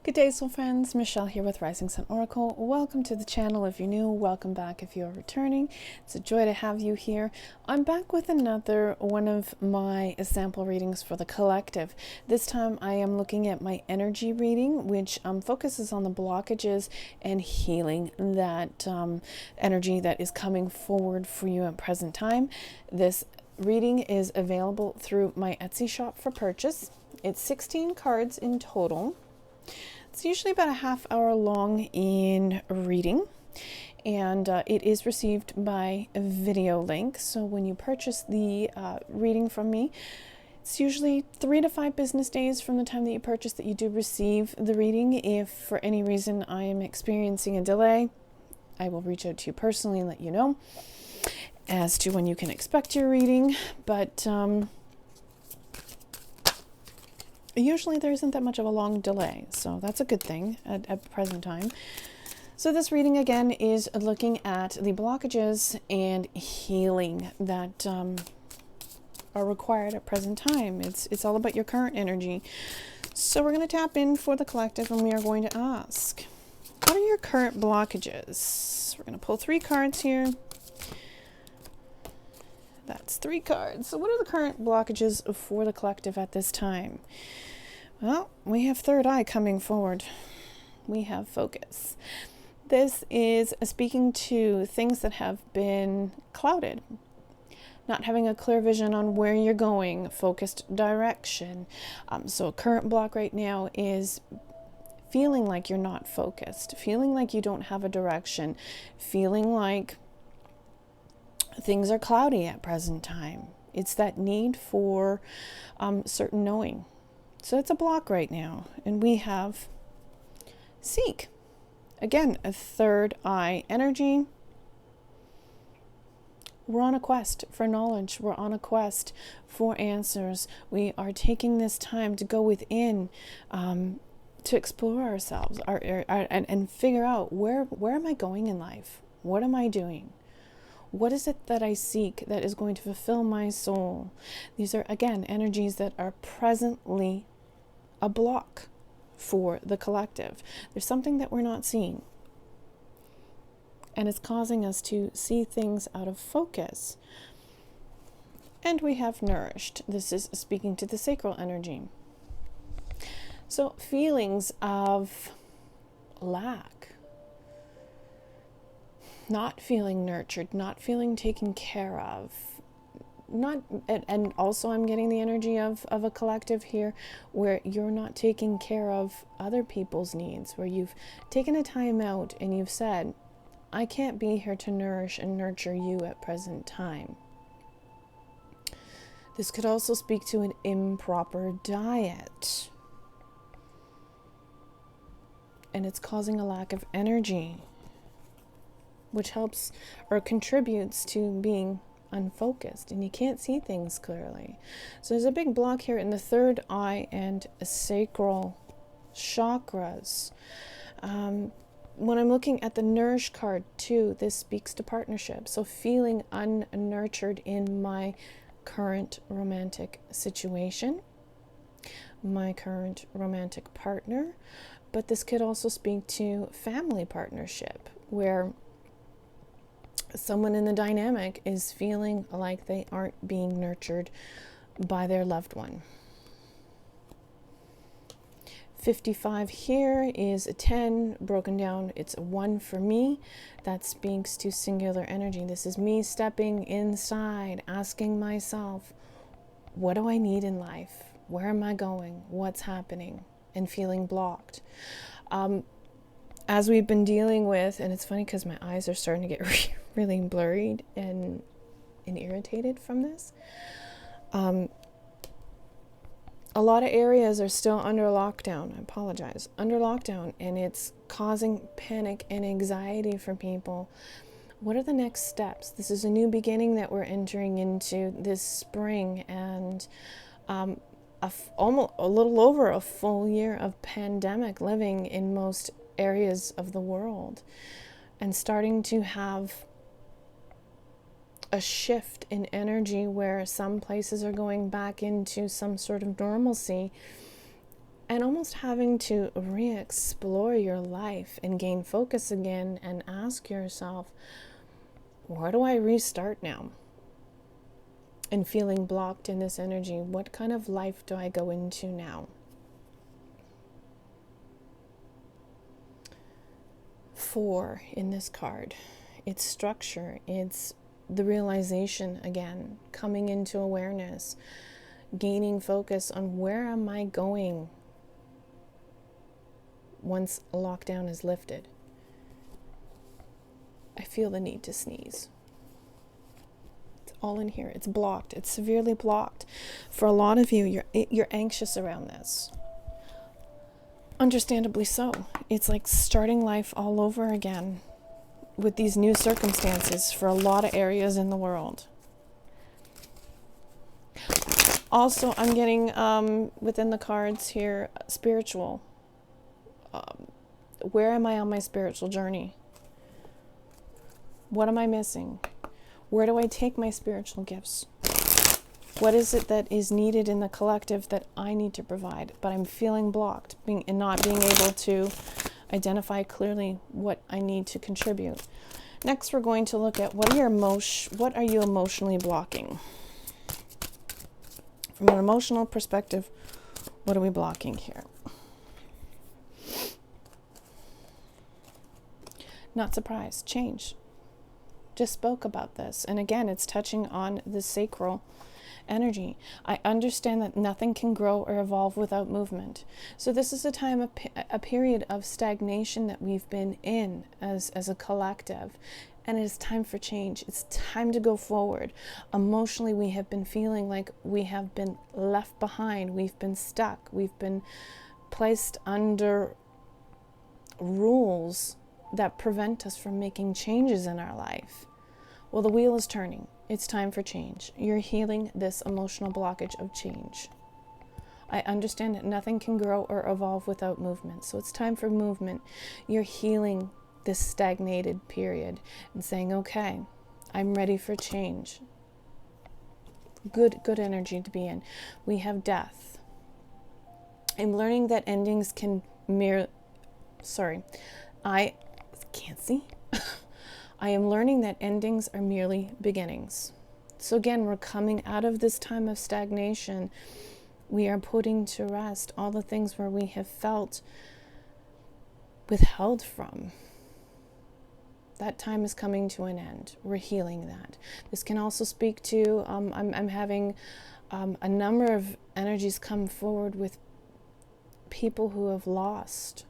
Good day, soul friends. Michelle here with Rising Sun Oracle. Welcome to the channel. If you're new, welcome back if you're returning. It's a joy to have you here. I'm back with another one of my sample readings for the collective. This time I am looking at my energy reading, which focuses on the blockages and healing that energy that is coming forward for you at present time. This reading is available through my Etsy shop for purchase. It's 16 cards in total. It's usually about a half hour long in reading, and it is received by a video link. So when you purchase the reading from me, it's usually 3 to 5 business days from the time that you purchase that you do receive the reading. If for any reason I am experiencing a delay, I will reach out to you personally and let you know as to when you can expect your reading. But usually there isn't that much of a long delay, so that's a good thing at present time. So this reading again is looking at the blockages and healing that are required at present time. It's all about your current energy. So we're going to tap in for the collective, and we are going to ask, what are your current blockages? We're going to pull 3 cards here. That's 3 cards. So what are the current blockages for the collective at this time? Well, we have third eye coming forward. We have focus. This is speaking to things that have been clouded. Not having a clear vision on where you're going, focused direction. So a current block right now is feeling like you're not focused, feeling like you don't have a direction, feeling like things are cloudy at present time. It's that need for certain knowing. So it's a block right now. And we have seek. Again, a third eye energy. We're on a quest for knowledge. We're on a quest for answers. We are taking this time to go within, to explore ourselves and figure out where am I going in life? What am I doing? What is it that I seek that is going to fulfill my soul? These are, again, energies that are presently a block for the collective. There's something that we're not seeing, and it's causing us to see things out of focus. And we have nourished. This is speaking to the sacral energy. So feelings of lack, not feeling nurtured, not feeling taken care of, and also I'm getting the energy of a collective here where you're not taking care of other people's needs, where you've taken a time out and you've said, I can't be here to nourish and nurture you at present time. This could also speak to an improper diet, and it's causing a lack of energy, which helps or contributes to being unfocused, and you can't see things clearly. So there's a big block here in the third eye and sacral chakras. When I'm looking at the nourish card too, this speaks to partnership. So feeling unnurtured in my current romantic situation, my current romantic partner, but this could also speak to family partnership, where someone in the dynamic is feeling like they aren't being nurtured by their loved one. 55 here is a 10 broken down. It's a 1 for me. That speaks to singular energy. This is me stepping inside, asking myself, what do I need in life? Where am I going? What's happening? And feeling blocked. As we've been dealing with, and it's funny because my eyes are starting to get really blurred and irritated from this. A lot of areas are still under lockdown. I apologize. Under lockdown, and it's causing panic and anxiety for people. What are the next steps? This is a new beginning that we're entering into this spring, and almost a little over a full year of pandemic living in most areas of the world, and starting to have a shift in energy where some places are going back into some sort of normalcy, and almost having to re-explore your life and gain focus again and ask yourself, where do I restart now? And feeling blocked in this energy, what kind of life do I go into now? 4 in this card. It's structure. It's the realization again, coming into awareness, gaining focus on where am I going once lockdown is lifted. I feel the need to sneeze. It's all in here. It's blocked. It's severely blocked. For a lot of you, you're anxious around this. Understandably so. It's like starting life all over again with these new circumstances for a lot of areas in the world. Also, I'm getting within the cards here, spiritual. Where am I on my spiritual journey? What am I missing? Where do I take my spiritual gifts? What is it that is needed in the collective that I need to provide? But I'm feeling blocked and not being able to identify clearly what I need to contribute. Next, we're going to look at what are you emotionally blocking? From an emotional perspective, what are we blocking here? Not surprised. Change. Just spoke about this. And again, it's touching on the sacral energy. I understand that nothing can grow or evolve without movement. So this is a period of stagnation that we've been in as a collective. And it is time for change. It's time to go forward. Emotionally, we have been feeling like we have been left behind. We've been stuck. We've been placed under rules that prevent us from making changes in our life. Well, the wheel is turning. It's time for change. You're healing this emotional blockage of change. I understand that nothing can grow or evolve without movement. So it's time for movement. You're healing this stagnated period and saying, okay, I'm ready for change. Good energy to be in. We have death. I'm learning that endings can I can't see. I am learning that endings are merely beginnings. So again, we're coming out of this time of stagnation. We are putting to rest all the things where we have felt withheld from. That time is coming to an end. We're healing that. This can also speak to, I'm having a number of energies come forward with people who have lost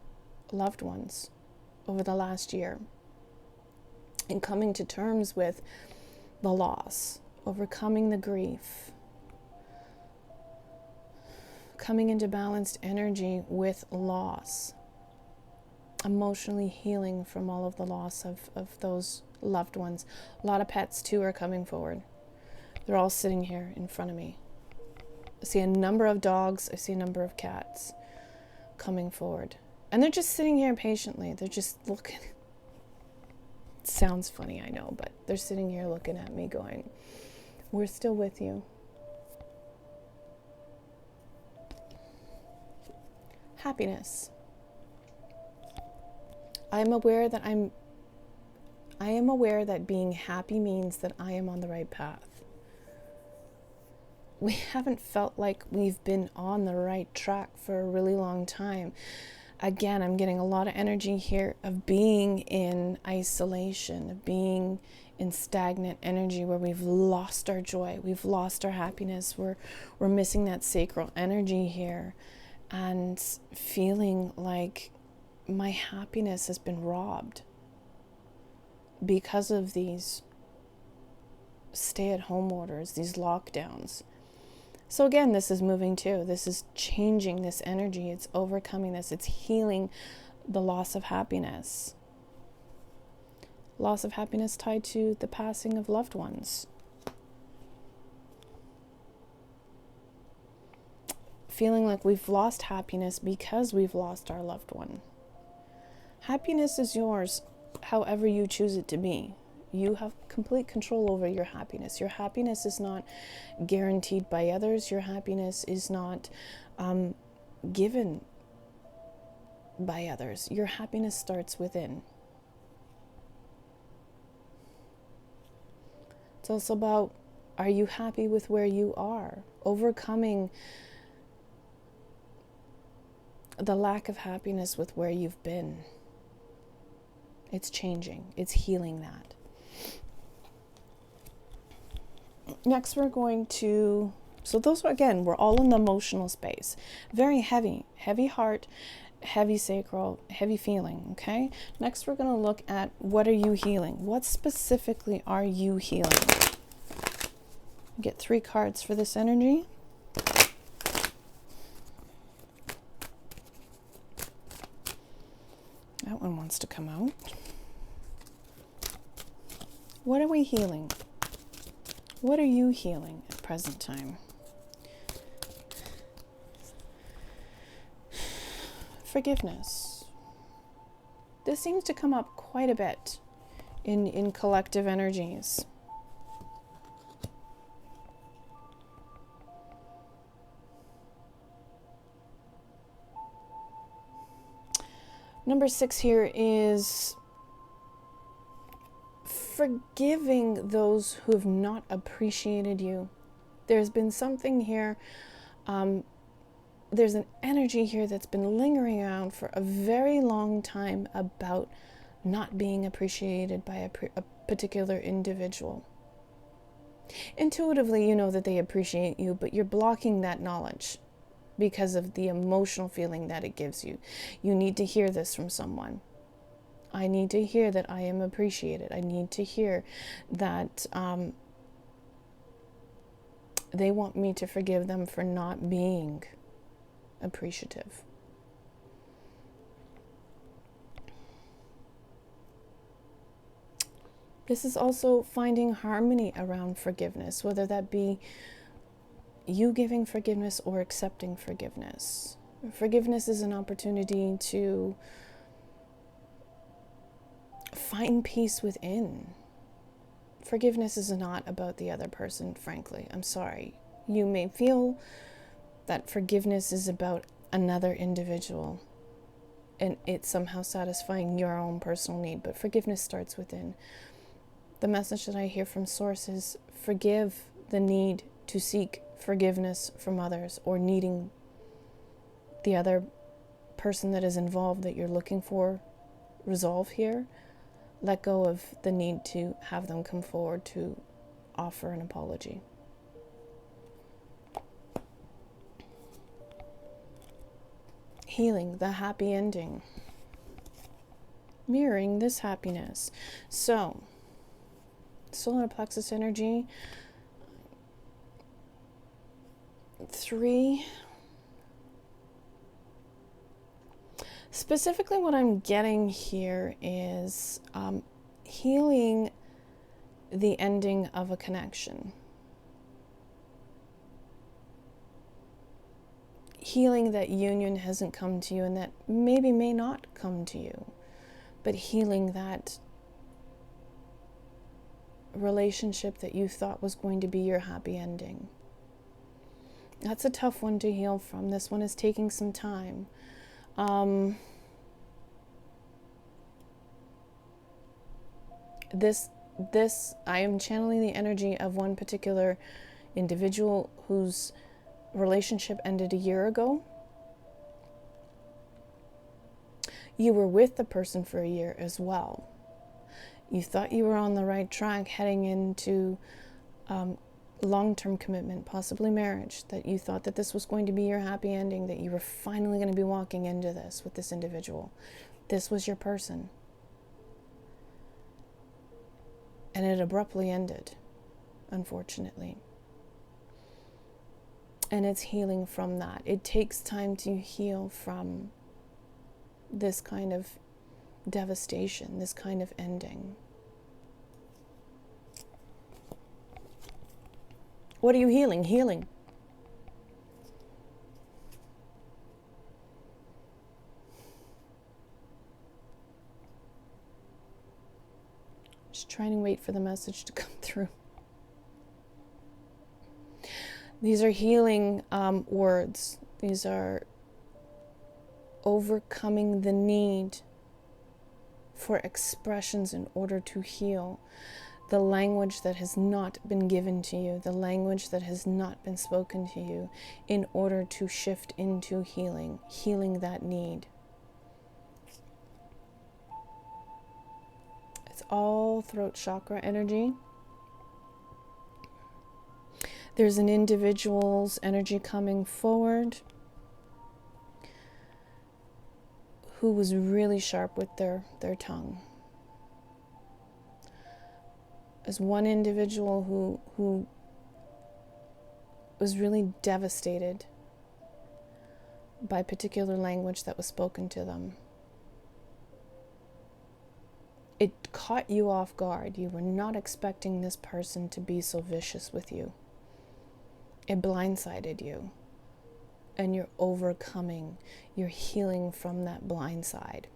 loved ones over the last year. And coming to terms with the loss, overcoming the grief, coming into balanced energy with loss, emotionally healing from all of the loss of those loved ones. A lot of pets too are coming forward. They're all sitting here in front of me. I see a number of dogs, I see a number of cats coming forward. And they're just sitting here patiently. They're just looking. Sounds funny, I know, but they're sitting here looking at me going, we're still with you. Happiness. I am aware that being happy means that I am on the right path. We haven't felt like we've been on the right track for a really long time. Again, I'm getting a lot of energy here of being in isolation, of being in stagnant energy where we've lost our joy, we've lost our happiness, we're missing that sacral energy here, and feeling like my happiness has been robbed because of these stay-at-home orders, these lockdowns. So again, this is moving too. This is changing this energy. It's overcoming this. It's healing the loss of happiness. Loss of happiness tied to the passing of loved ones. Feeling like we've lost happiness because we've lost our loved one. Happiness is yours however you choose it to be. You have complete control over your happiness. Your happiness is not guaranteed by others. Your happiness is not given by others. Your happiness starts within. It's also about, are you happy with where you are? Overcoming the lack of happiness with where you've been. It's changing. It's healing that. Next, we're going to, so those are, again, we're all in the emotional space. Very heavy heart, heavy sacral, heavy feeling, okay? Next, we're going to look at, what are you healing? What specifically are you healing? Get 3 cards for this energy. That one wants to come out. What are we healing? What are you healing at present time? Forgiveness. This seems to come up quite a bit in collective energies. Number 6 here is forgiving those who have not appreciated you. There's been something here, there's an energy here that's been lingering around for a very long time about not being appreciated by a particular individual. Intuitively, you know that they appreciate you, but you're blocking that knowledge because of the emotional feeling that it gives you. You need to hear this from someone. I need to hear that I am appreciated. I need to hear that they want me to forgive them for not being appreciative. This is also finding harmony around forgiveness, whether that be you giving forgiveness or accepting forgiveness. Forgiveness is an opportunity to find peace within. Forgiveness is not about the other person, frankly. I'm sorry. You may feel that forgiveness is about another individual and it's somehow satisfying your own personal need, but forgiveness starts within. The message that I hear from Source is forgive the need to seek forgiveness from others or needing the other person that is involved that you're looking for resolve here. Let go of the need to have them come forward to offer an apology. Healing, the happy ending. Mirroring this happiness. So, solar plexus energy. 3. Specifically what I'm getting here is healing the ending of a connection. Healing that union hasn't come to you and that maybe may not come to you, but healing that relationship that you thought was going to be your happy ending. That's a tough one to heal from. This one is taking some time. This I am channeling the energy of one particular individual whose relationship ended a year ago. You were with the person for a year as well. You thought you were on the right track heading into long-term commitment, possibly marriage, that you thought that this was going to be your happy ending, that you were finally going to be walking into this with this individual. This was your person. And it abruptly ended, unfortunately. And it's healing from that. It takes time to heal from this kind of devastation, this kind of ending. What are you healing? Healing. Just trying to wait for the message to come through. These are healing words. These are overcoming the need for expressions in order to heal. The language that has not been given to you, the language that has not been spoken to you, in order to shift into healing that need. It's all throat chakra energy. There's an individual's energy coming forward who was really sharp with their tongue. As one individual who was really devastated by particular language that was spoken to them. It caught you off guard. You were not expecting this person to be so vicious with you. It blindsided you. And you're overcoming, you're healing from that blind side.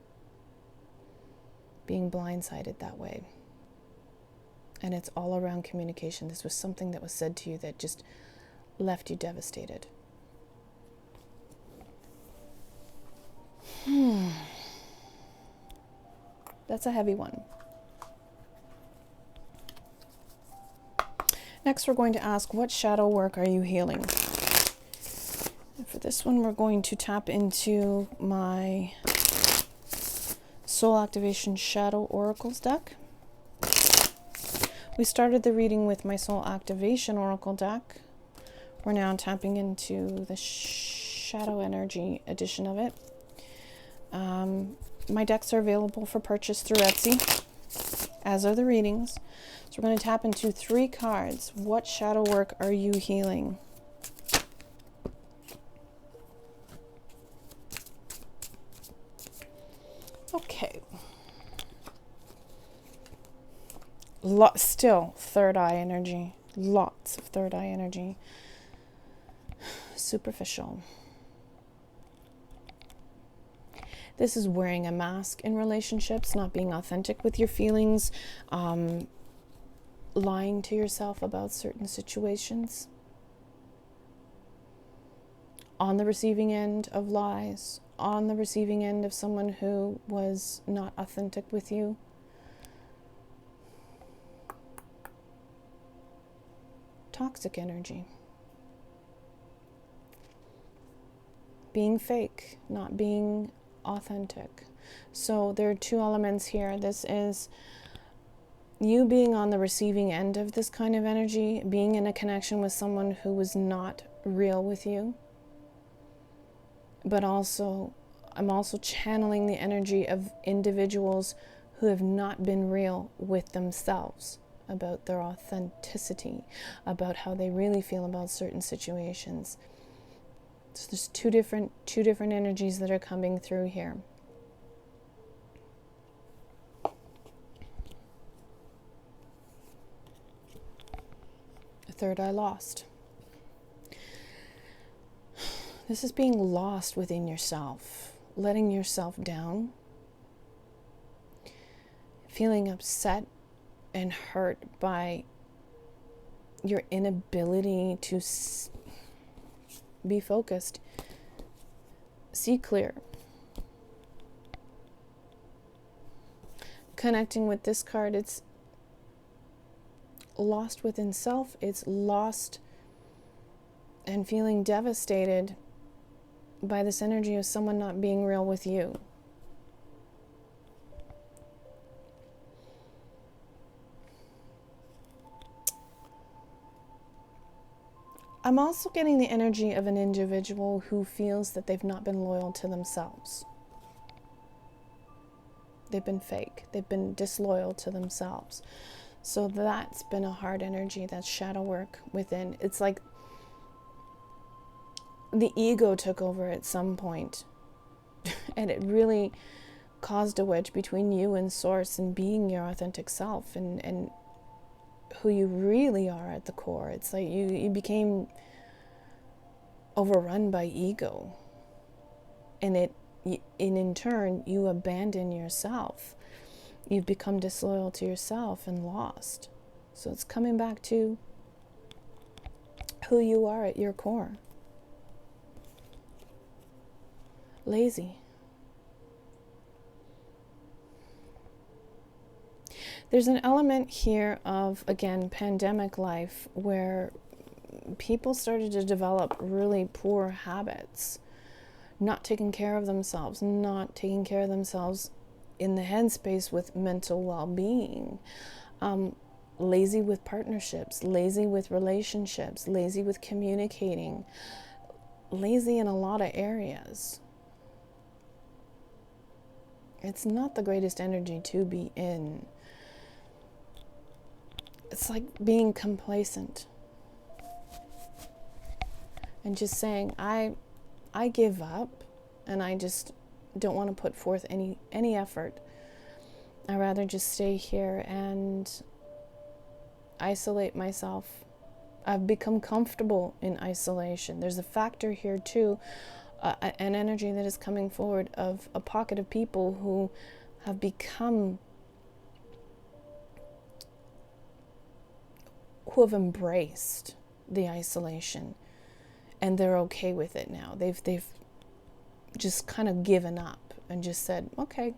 Being blindsided that way. And it's all around communication. This was something that was said to you that just left you devastated. That's a heavy one. Next, we're going to ask, what shadow work are you healing? And for this one, we're going to tap into my Soul Activation Shadow Oracles deck. We started the reading with my Soul Activation Oracle deck. We're now tapping into the Shadow Energy edition of it. My decks are available for purchase through Etsy, as are the readings. So we're going to tap into 3 cards. What shadow work are you healing? Okay. Still third eye energy. Lots of third eye energy. Superficial. This is wearing a mask in relationships, not being authentic with your feelings, lying to yourself about certain situations. On the receiving end of lies, on the receiving end of someone who was not authentic with you. Toxic energy. Being fake, not being authentic. So there are 2 elements here. This is you being on the receiving end of this kind of energy, being in a connection with someone who was not real with you. But also, I'm also channeling the energy of individuals who have not been real with themselves, about their authenticity, about how they really feel about certain situations. So there's two different energies that are coming through here. Third eye lost. This is being lost within yourself, letting yourself down, feeling upset and hurt by your inability to be focused, see clear. Connecting with this card, it's lost within self, it's lost and feeling devastated by this energy of someone not being real with you. I'm also getting the energy of an individual who feels that they've not been loyal to themselves. They've been fake. They've been disloyal to themselves. So that's been a hard energy. That's shadow work within. It's like the ego took over at some point, and it really caused a wedge between you and source and being your authentic self and who you really are at the core. It's like you became overrun by ego, and in turn you abandon yourself. You've become disloyal to yourself and lost. So it's coming back to who you are at your core. Lazy, There's an element here of, again, pandemic life where people started to develop really poor habits, not taking care of themselves, not taking care of themselves in the headspace with mental well-being, lazy with partnerships, lazy with relationships, lazy with communicating, lazy in a lot of areas. It's not the greatest energy to be in. It's like being complacent and just saying, I give up, and I just don't want to put forth any effort. I'd rather just stay here and isolate myself. I've become comfortable in isolation. There's a factor here too, an energy that is coming forward of a pocket of people who have become, who have embraced the isolation, and they're okay with it now. They've just kind of given up and just said, okay,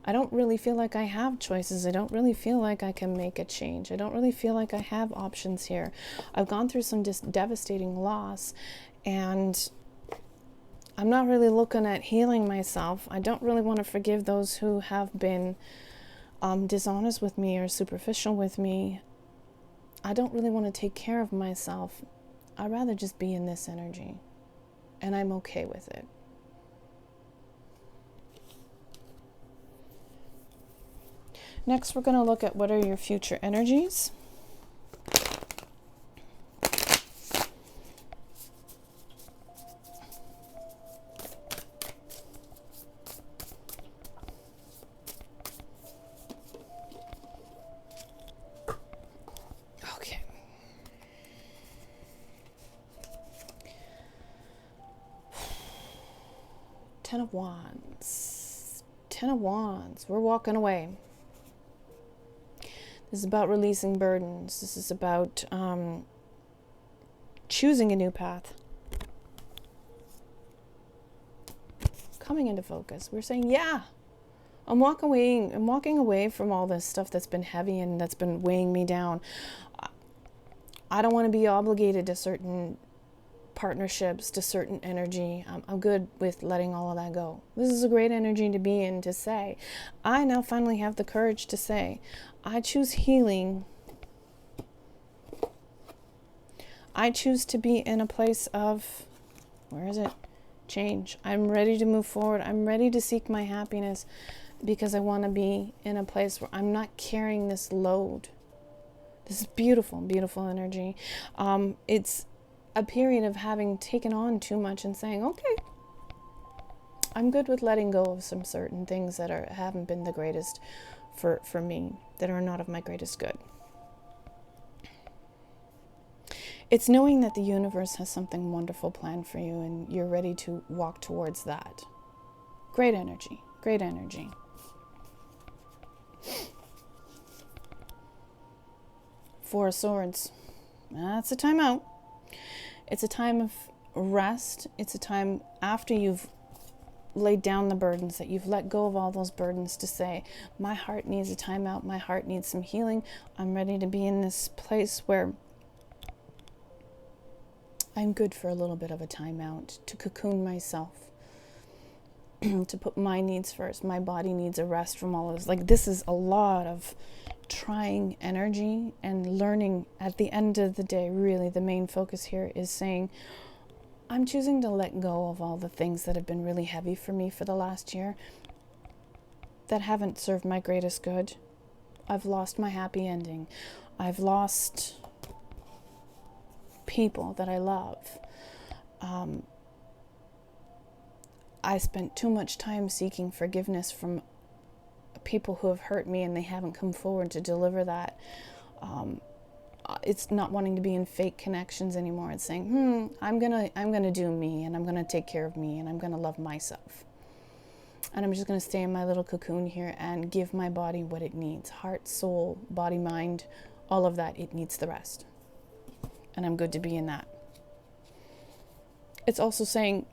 I don't really feel like I have choices. I don't really feel like I can make a change. I don't really feel like I have options here. I've gone through some devastating loss, and I'm not really looking at healing myself. I don't really want to forgive those who have been dishonest with me or superficial with me. I don't really want to take care of myself. I'd rather just be in this energy, and I'm okay with it. Next, we're going to look at what are your future energies. Okay. Ten of Wands. Ten of Wands. We're walking away. This is about releasing burdens. This is about choosing a new path. Coming into focus. We're saying, yeah, I'm walking away from all this stuff that's been heavy and that's been weighing me down. I don't want to be obligated to certain partnerships, to certain energy. I'm good with letting all of that go. This is a great energy to be in, to say, I now finally have the courage to say, I choose healing. I choose to be in a place of, where is it? Change. I'm ready to move forward. I'm ready to seek my happiness because I want to be in a place where I'm not carrying this load. This is beautiful, beautiful energy. It's a period of having taken on too much and saying, okay, I'm good with letting go of some certain things that haven't been the greatest for me, that are not of my greatest good. It's knowing that the universe has something wonderful planned for you and you're ready to walk towards that. Great energy, great energy. Four of Swords. That's a time out. It's a time of rest. It's a time after you've laid down the burdens, that you've let go of all those burdens, to say, my heart needs a time out. My heart needs some healing. I'm ready to be in this place where I'm good for a little bit of a time out, to cocoon myself, to put my needs first. My body needs a rest from all of this. Like, this is a lot of trying energy and learning. At the end of the day, really the main focus here is saying, I'm choosing to let go of all the things that have been really heavy for me for the last year, that haven't served my greatest good. I've lost my happy ending. I've lost people that I love. I spent too much time seeking forgiveness from people who have hurt me, and they haven't come forward to deliver that. It's not wanting to be in fake connections anymore. It's saying, I'm gonna do me, and I'm gonna take care of me, and I'm gonna love myself. And I'm just gonna stay in my little cocoon here and give my body what it needs. Heart, soul, body, mind, all of that. It needs the rest. And I'm good to be in that. It's also saying,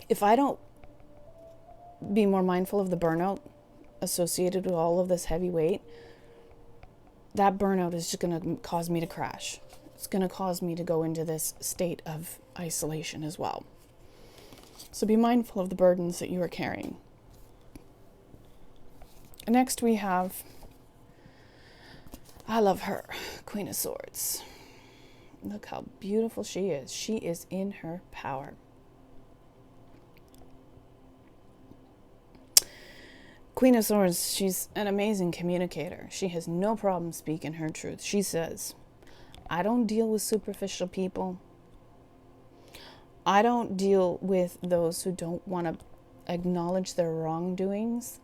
if I don't be more mindful of the burnout associated with all of this heavy weight, that burnout is just going to cause me to crash. It's going to cause me to go into this state of isolation as well. So be mindful of the burdens that you are carrying. Next we have, I love her, Queen of Swords. Look how beautiful she is. She is in her power. Queen of Swords, she's an amazing communicator. She has no problem speaking her truth. She says, I don't deal with superficial people. I don't deal with those who don't want to acknowledge their wrongdoings.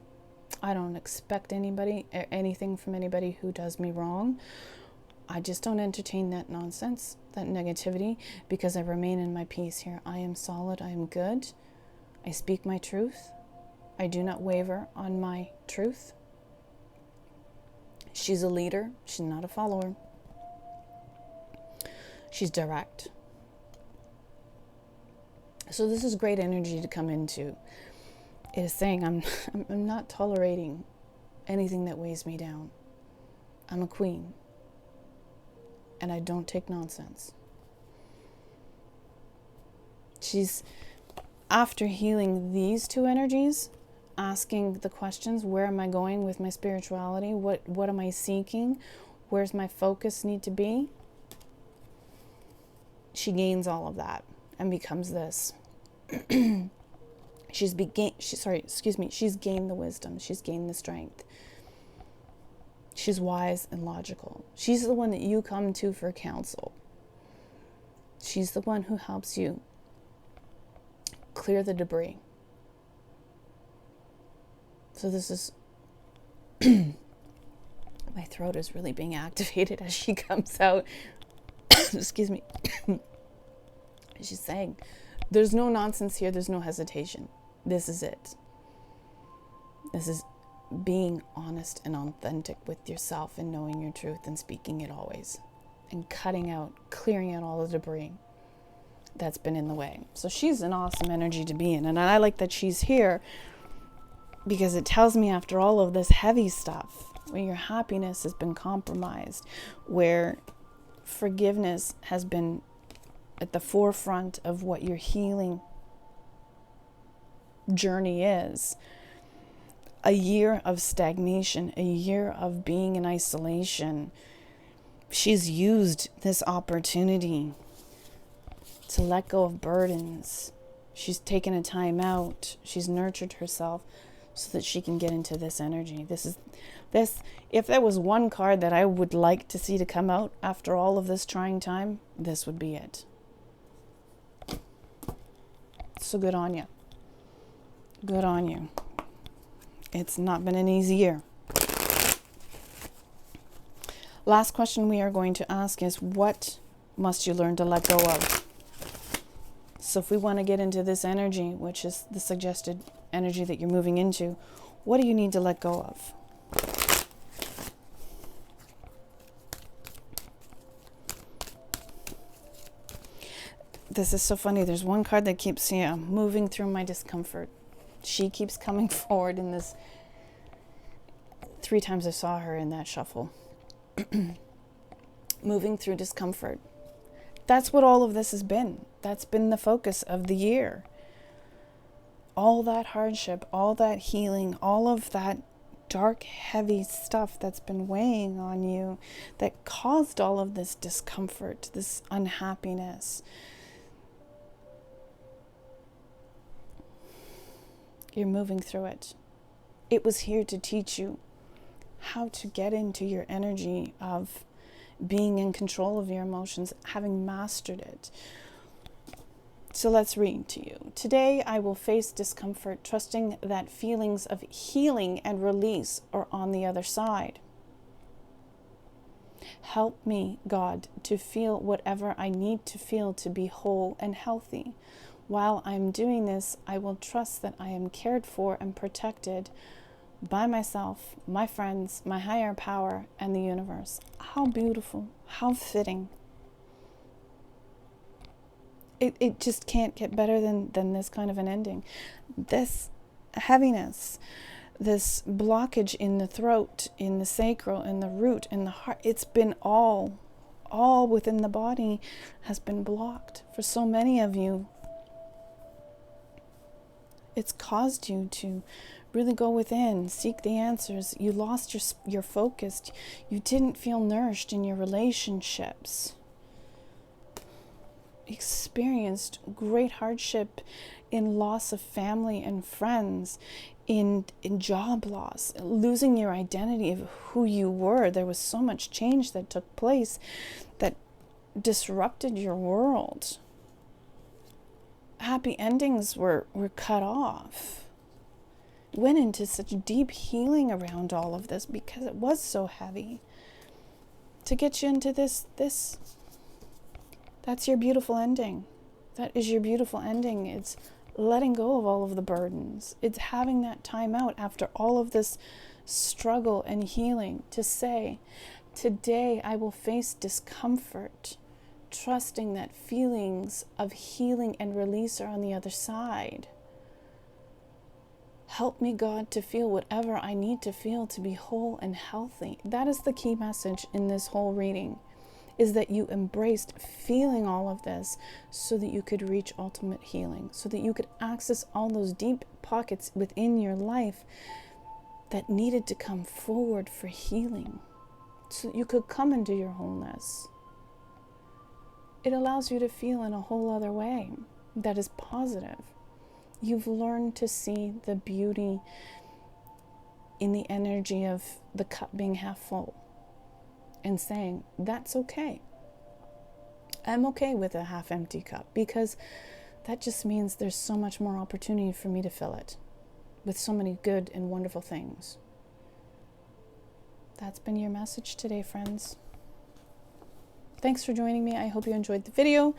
I don't expect anything from anybody who does me wrong. I just don't entertain that nonsense, that negativity, because I remain in my peace here. I am solid. I am good. I speak my truth. I do not waver on my truth. She's a leader. She's not a follower. She's direct. So this is great energy to come into. It is saying I'm not tolerating anything that weighs me down. I'm a queen. And I don't take nonsense. She's, after healing these two energies, asking the questions, where am I going with my spirituality? What am I seeking? Where's my focus need to be? She gains all of that and becomes this. She's gained the wisdom. She's gained the strength. She's wise and logical. She's the one that you come to for counsel. She's the one who helps you clear the debris. So this is, my throat is really being activated as she comes out. Excuse me. She's saying, there's no nonsense here. There's no hesitation. This is it. This is being honest and authentic with yourself and knowing your truth and speaking it always. And clearing out all the debris that's been in the way. So she's an awesome energy to be in. And I like that she's here because it tells me after all of this heavy stuff, where your happiness has been compromised, where forgiveness has been at the forefront of what your healing journey is. A year of stagnation, a year of being in isolation. She's used this opportunity to let go of burdens. She's taken a time out. She's nurtured herself so that she can get into this energy. If there was one card that I would like to see to come out after all of this trying time, this would be it. So good on you. Good on you. It's not been an easy year. Last question we are going to ask is, what must you learn to let go of? So if we want to get into this energy, which is the suggested energy that you're moving into, what do you need to let go of? This is so funny. There's one card that keeps moving through my discomfort. She keeps coming forward in this. 3 times I saw her in that shuffle. Moving through discomfort. That's what all of this has been. That's been the focus of the year. All that hardship, all that healing, all of that dark, heavy stuff that's been weighing on you, that caused all of this discomfort, this unhappiness. You're moving through it. It was here to teach you how to get into your energy of being in control of your emotions, having mastered it. So let's read to you. Today I will face discomfort, trusting that feelings of healing and release are on the other side. Help me, God, to feel whatever I need to feel to be whole and healthy. While I'm doing this, I will trust that I am cared for and protected by myself, my friends, my higher power, and the universe. How beautiful, how fitting. It just can't get better than this kind of an ending. This heaviness, this blockage in the throat, in the sacral, in the root, in the heart. It's been all within the body has been blocked for so many of you. It's caused you to really go within, seek the answers. You lost your focus. You didn't feel nourished in your relationships. Experienced great hardship in loss of family and friends, in job loss, losing your identity of who you were. There was so much change that took place that disrupted your world. Happy endings were cut off. Went into such deep healing around all of this because it was so heavy. To get you into this, that's your beautiful ending. That is your beautiful ending. It's letting go of all of the burdens. It's having that time out after all of this struggle and healing to say, today I will face discomfort, trusting that feelings of healing and release are on the other side. Help me, God, to feel whatever I need to feel to be whole and healthy. That is the key message in this whole reading, is that you embraced feeling all of this so that you could reach ultimate healing, so that you could access all those deep pockets within your life that needed to come forward for healing, so that you could come into your wholeness. It allows you to feel in a whole other way that is positive. You've learned to see the beauty in the energy of the cup being half full and saying, that's okay. I'm okay with a half empty cup, because that just means there's so much more opportunity for me to fill it with so many good and wonderful things. That's been your message today, friends. Thanks for joining me. I hope you enjoyed the video.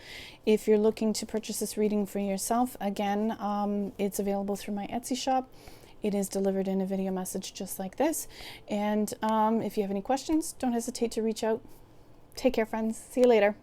If you're looking to purchase this reading for yourself, again, it's available through my Etsy shop. It is delivered in a video message just like this. And if you have any questions, don't hesitate to reach out. Take care, friends. See you later.